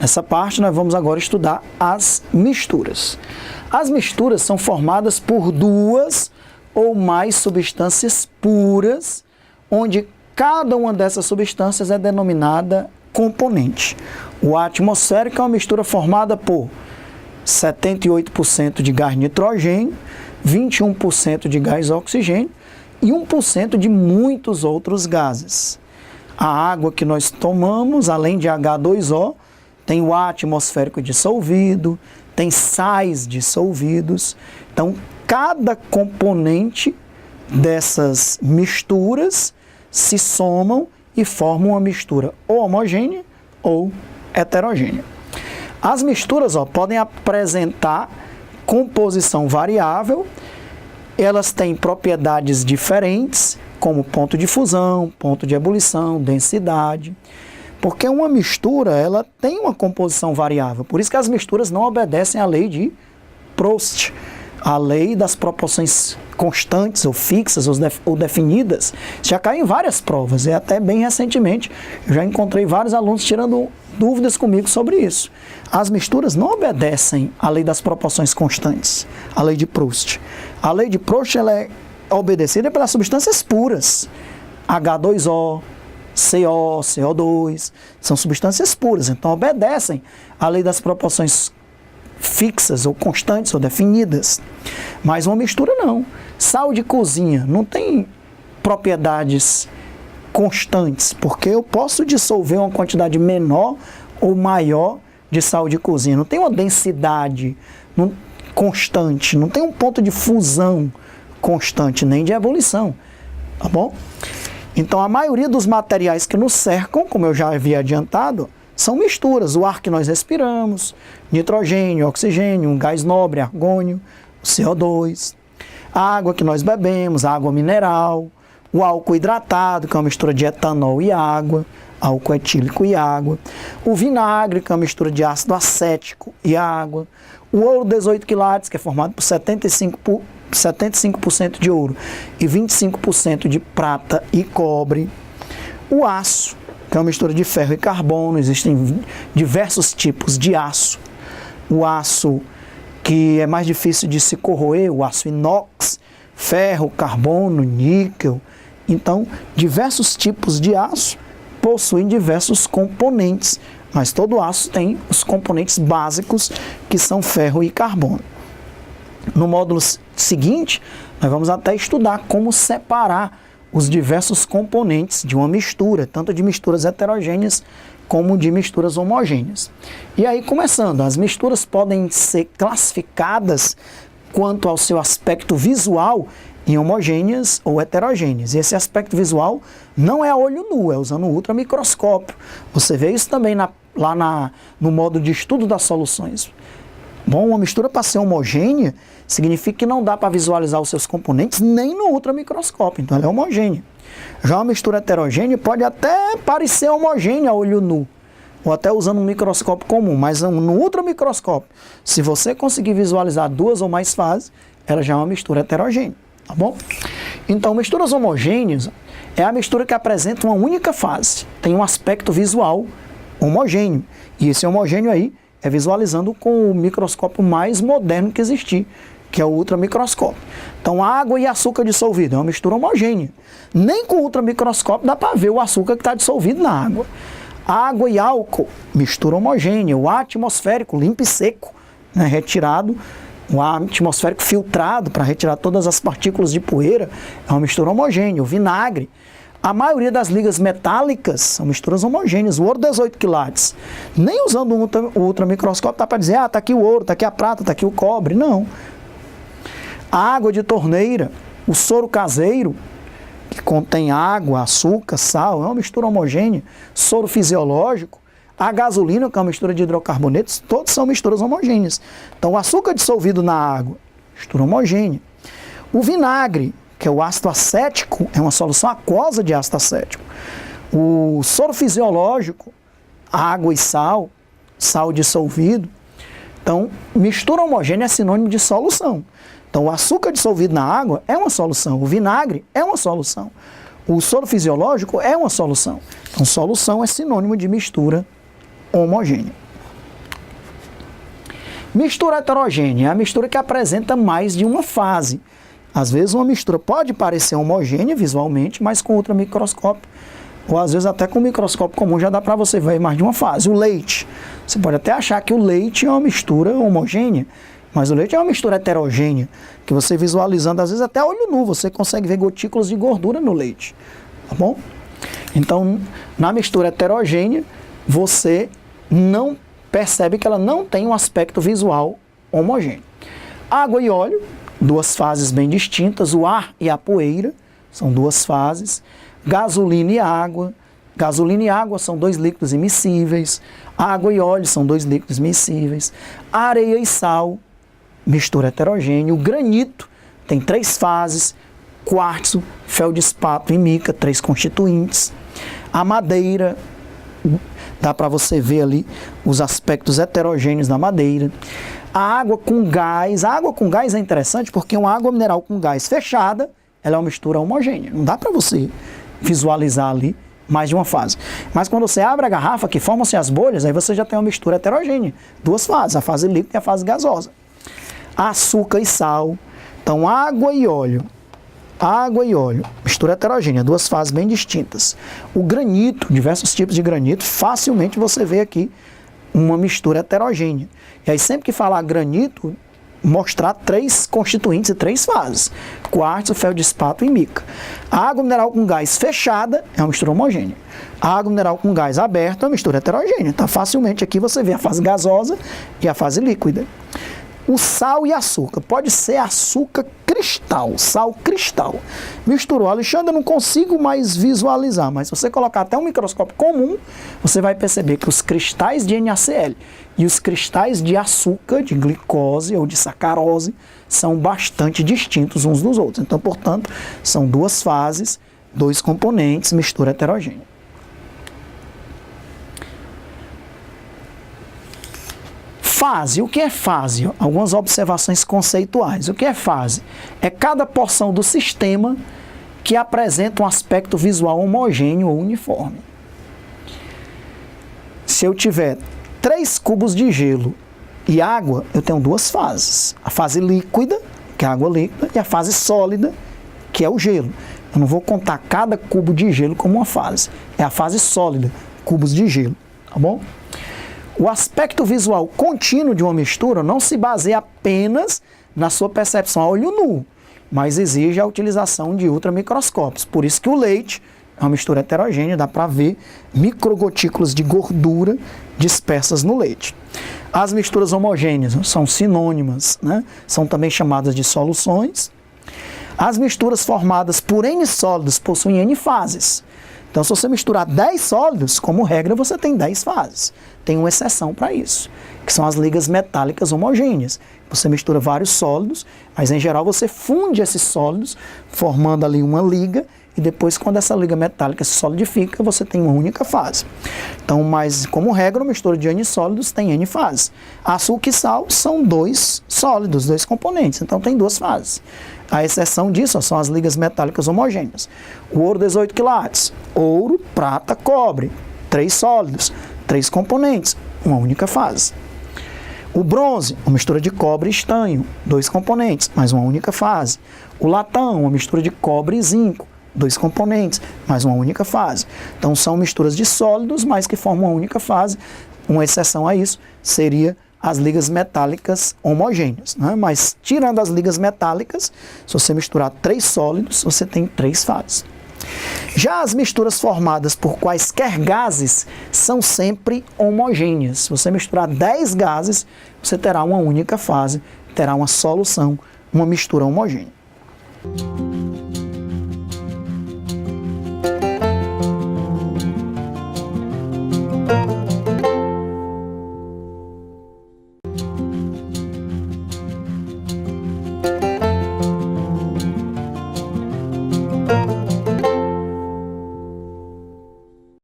essa parte, nós vamos agora estudar as misturas. As misturas são formadas por duas ou mais substâncias puras, onde cada uma dessas substâncias é denominada componente. O ar atmosférico é uma mistura formada por 78% de gás nitrogênio, 21% de gás oxigênio e 1% de muitos outros gases. A água que nós tomamos, além de H2O, tem o ar atmosférico dissolvido, tem sais dissolvidos. Então, cada componente dessas misturas se somam e formam uma mistura ou homogênea ou heterogênea. As misturas podem apresentar composição variável, elas têm propriedades diferentes, como ponto de fusão, ponto de ebulição, densidade, porque uma mistura ela tem uma composição variável, por isso que as misturas não obedecem à lei de Proust, a lei das proporções constantes ou fixas ou definidas. Já caiu em várias provas e até bem recentemente eu já encontrei vários alunos tirando dúvidas comigo sobre isso. As misturas não obedecem à lei das proporções constantes, a lei de Proust. A lei de Proust ela é obedecida pelas substâncias puras, H2O, CO, CO2, são substâncias puras, então obedecem à lei das proporções fixas ou constantes ou definidas, mas uma mistura não. Sal de cozinha não tem propriedades constantes, porque eu posso dissolver uma quantidade menor ou maior de sal de cozinha, não tem uma densidade constante, não tem um ponto de fusão constante, nem de ebulição, tá bom? Então a maioria dos materiais que nos cercam, como eu já havia adiantado, são misturas, o ar que nós respiramos, nitrogênio, oxigênio, um gás nobre, argônio, o CO2, a água que nós bebemos, a água mineral, o álcool hidratado, que é uma mistura de etanol e água, álcool etílico e água, o vinagre, que é uma mistura de ácido acético e água, o ouro 18 quilates, que é formado por 75% de ouro e 25% de prata e cobre, o aço, que é uma mistura de ferro e carbono, existem diversos tipos de aço. O aço que é mais difícil de se corroer, o aço inox, ferro, carbono, níquel. Então, diversos tipos de aço possuem diversos componentes, mas todo aço tem os componentes básicos que são ferro e carbono. No módulo seguinte, nós vamos até estudar como separar os diversos componentes de uma mistura, tanto de misturas heterogêneas como de misturas homogêneas. E aí, começando, as misturas podem ser classificadas quanto ao seu aspecto visual em homogêneas ou heterogêneas. E esse aspecto visual não é a olho nu, é usando o ultramicroscópio. Você vê isso também no módulo de estudo das soluções. Bom, uma mistura para ser homogênea significa que não dá para visualizar os seus componentes nem no ultramicroscópio, então ela é homogênea. Já uma mistura heterogênea pode até parecer homogênea a olho nu, ou até usando um microscópio comum, mas no ultramicroscópio, se você conseguir visualizar duas ou mais fases, ela já é uma mistura heterogênea, tá bom? Então, misturas homogêneas é a mistura que apresenta uma única fase, tem um aspecto visual homogêneo, e esse homogêneo aí é visualizando com o microscópio mais moderno que existir, que é o ultramicroscópio. Então, água e açúcar dissolvido é uma mistura homogênea. Nem com o ultramicroscópio dá para ver o açúcar que está dissolvido na água. Água e álcool, mistura homogênea. O ar atmosférico, limpo e seco, né, retirado. O ar atmosférico filtrado para retirar todas as partículas de poeira, é uma mistura homogênea. O vinagre. A maioria das ligas metálicas são misturas homogêneas. O ouro 18 quilates. Nem usando o ultramicroscópio dá para dizer, está aqui o ouro, está aqui a prata, está aqui o cobre. Não. A água de torneira, o soro caseiro, que contém água, açúcar, sal, é uma mistura homogênea. Soro fisiológico, a gasolina, que é uma mistura de hidrocarbonetos, todos são misturas homogêneas. Então, o açúcar dissolvido na água, mistura homogênea. O vinagre, que é o ácido acético, é uma solução aquosa de ácido acético. O soro fisiológico, água e sal, sal dissolvido. Então, mistura homogênea é sinônimo de solução. Então, o açúcar dissolvido na água é uma solução, o vinagre é uma solução, o soro fisiológico é uma solução. Então, solução é sinônimo de mistura homogênea. Mistura heterogênea é a mistura que apresenta mais de uma fase. Às vezes uma mistura pode parecer homogênea visualmente, mas com ultramicroscópio, ou às vezes até com microscópio comum já dá para você ver mais de uma fase. O leite, você pode até achar que o leite é uma mistura homogênea, mas o leite é uma mistura heterogênea, que você visualizando, às vezes até olho nu, você consegue ver gotículas de gordura no leite, tá bom? Então, na mistura heterogênea, você não percebe que ela não tem um aspecto visual homogêneo. Água e óleo, duas fases bem distintas, o ar e a poeira, são duas fases. Gasolina e água. Gasolina e água são dois líquidos immiscíveis. Água e óleo são dois líquidos miscíveis. Areia e sal, mistura heterogênea. O granito tem três fases. Quartzo, feldespato e mica, três constituintes. A madeira, dá para você ver ali os aspectos heterogêneos da madeira. A água com gás é interessante porque uma água mineral com gás fechada, ela é uma mistura homogênea. Não dá para você visualizar ali mais de uma fase. Mas quando você abre a garrafa, que formam-se as bolhas, aí você já tem uma mistura heterogênea. Duas fases, a fase líquida e a fase gasosa. Açúcar e sal. Então, água e óleo, mistura heterogênea, duas fases bem distintas. O granito, diversos tipos de granito, facilmente você vê aqui uma mistura heterogênea. E aí sempre que falar granito, mostrar três constituintes e três fases: quartzo, feldespato e mica. A água mineral com gás fechada é uma mistura homogênea. A água mineral com gás aberto é uma mistura heterogênea. Então facilmente aqui você vê a fase gasosa e a fase líquida. O sal e açúcar, pode ser açúcar cristal, sal cristal. Misturou, Alexandre, eu não consigo mais visualizar, mas se você colocar até um microscópio comum, você vai perceber que os cristais de NaCl e os cristais de açúcar, de glicose ou de sacarose, são bastante distintos uns dos outros. Então, portanto, são duas fases, dois componentes, mistura heterogênea. Fase, o que é fase? Algumas observações conceituais. O que é fase? É cada porção do sistema que apresenta um aspecto visual homogêneo ou uniforme. Se eu tiver 3 cubos de gelo e água, eu tenho duas fases. A fase líquida, que é a água líquida, e a fase sólida, que é o gelo. Eu não vou contar cada cubo de gelo como uma fase. É a fase sólida, cubos de gelo, tá bom? O aspecto visual contínuo de uma mistura não se baseia apenas na sua percepção a olho nu, mas exige a utilização de ultramicroscópios. Por isso que o leite é uma mistura heterogênea, dá para ver microgotículas de gordura dispersas no leite. As misturas homogêneas são sinônimas, né? São também chamadas de soluções. As misturas formadas por N sólidos possuem N fases. Então, se você misturar 10 sólidos, como regra, você tem 10 fases. Tem uma exceção para isso, que são as ligas metálicas homogêneas. Você mistura vários sólidos, mas em geral você funde esses sólidos, formando ali uma liga, e depois, quando essa liga metálica se solidifica, você tem uma única fase. Então, mas como regra, uma mistura de N sólidos tem N fases. Açúcar e sal são 2 sólidos, 2 componentes, então tem 2 fases. A exceção disso são as ligas metálicas homogêneas. O ouro, 18 quilates. Ouro, prata, cobre. 3 sólidos, 3 componentes, uma única fase. O bronze, uma mistura de cobre e estanho, 2 componentes, mas uma única fase. O latão, uma mistura de cobre e zinco, 2 componentes, mas uma única fase. Então são misturas de sólidos, mas que formam uma única fase. Uma exceção a isso seria as ligas metálicas homogêneas, né? Mas tirando as ligas metálicas, se você misturar 3 sólidos, você tem 3 fases. Já as misturas formadas por quaisquer gases são sempre homogêneas. Se você misturar 10 gases, você terá uma única fase, terá uma solução, uma mistura homogênea.